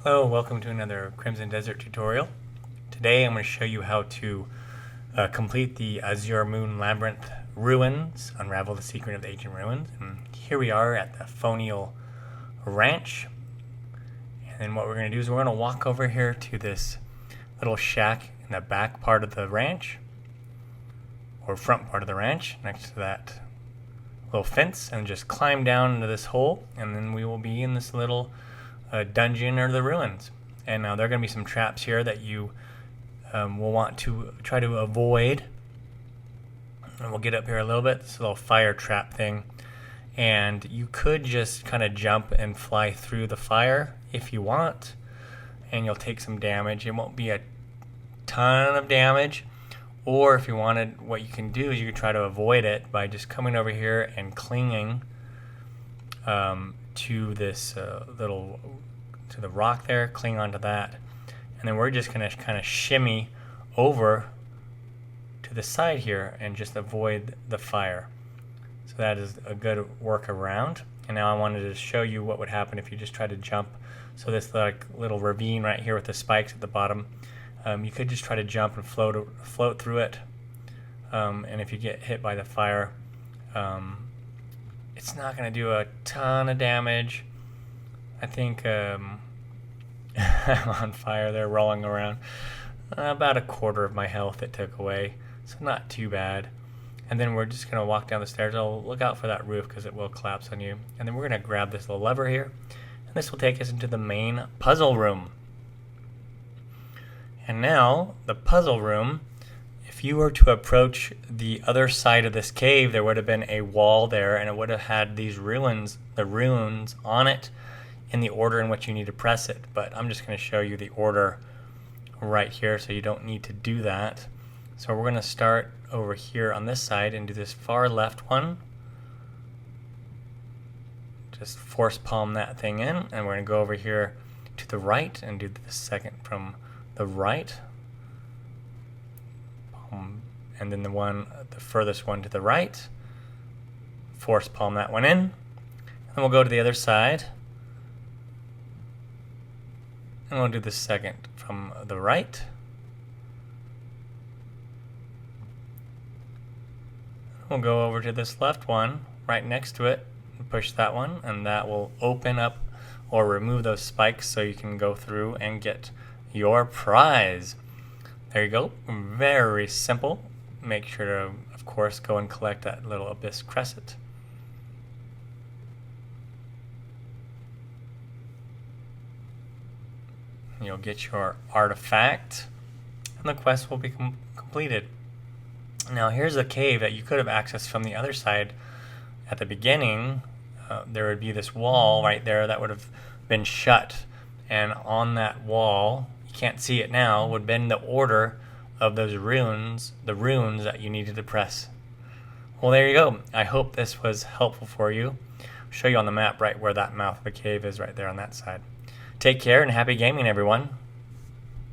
Hello, welcome to another Crimson Desert tutorial. Today I'm going to show you how to complete the Azure Moon Labyrinth Ruins, Unravel the Secret of the Ancient Ruins. And here we are at the Phonial Ranch. And then what we're going to do is we're going to walk over here to this little shack in the back part of the ranch, or front part of the ranch, next to that little fence, and just climb down into this hole, and then we will be in this little dungeon or the ruins. And now there are going to be some traps here that you will want to try to avoid. And we'll get up here a little bit, this little fire trap thing, and you could just kind of jump and fly through the fire if you want, and you'll take some damage. It won't be a ton of damage. Or if you wanted, what you can do is you can try to avoid it by just coming over here and clinging to this to the rock there, cling onto that, and then we're just going to kind of shimmy over to the side here and just avoid the fire. So that is a good workaround. And now I wanted to show you what would happen if you just try to jump. So this little ravine right here with the spikes at the bottom, you could just try to jump and float through it. And if you get hit by the fire, it's not going to do a ton of damage. I think I'm on fire there, rolling around. About a quarter of my health it took away, so not too bad. And then we're just going to walk down the stairs. I'll look out for that roof because it will collapse on you. And then we're going to grab this little lever here, and this will take us into the main puzzle room. And now, the puzzle room, if you were to approach the other side of this cave, there would have been a wall there, and it would have had these ruins, the runes on it, in the order in which you need to press it. But I'm just going to show you the order right here, so you don't need to do that. So we're going to start over here on this side and do this far left one. Just force palm that thing in, and we're going to go over here to the right and do the second from the right, and then the furthest one to the right, force palm that one in, and we'll go to the other side, and we'll do the second from the right, we'll go over to this left one right next to it and push that one, and that will open up or remove those spikes so you can go through and get your prize. There you go. Very simple. Make sure to, of course, go and collect that little abyss crescent. You'll get your artifact, and the quest will be completed. Now, here's a cave that you could have accessed from the other side. At the beginning, there would be this wall right there that would have been shut, and on that wall, you can't see it now, would have been the order of those runes, the runes that you needed to press. Well, there you go. I hope this was helpful for you. I'll show you on the map right where that mouth of the cave is right there on that side. Take care and happy gaming, everyone.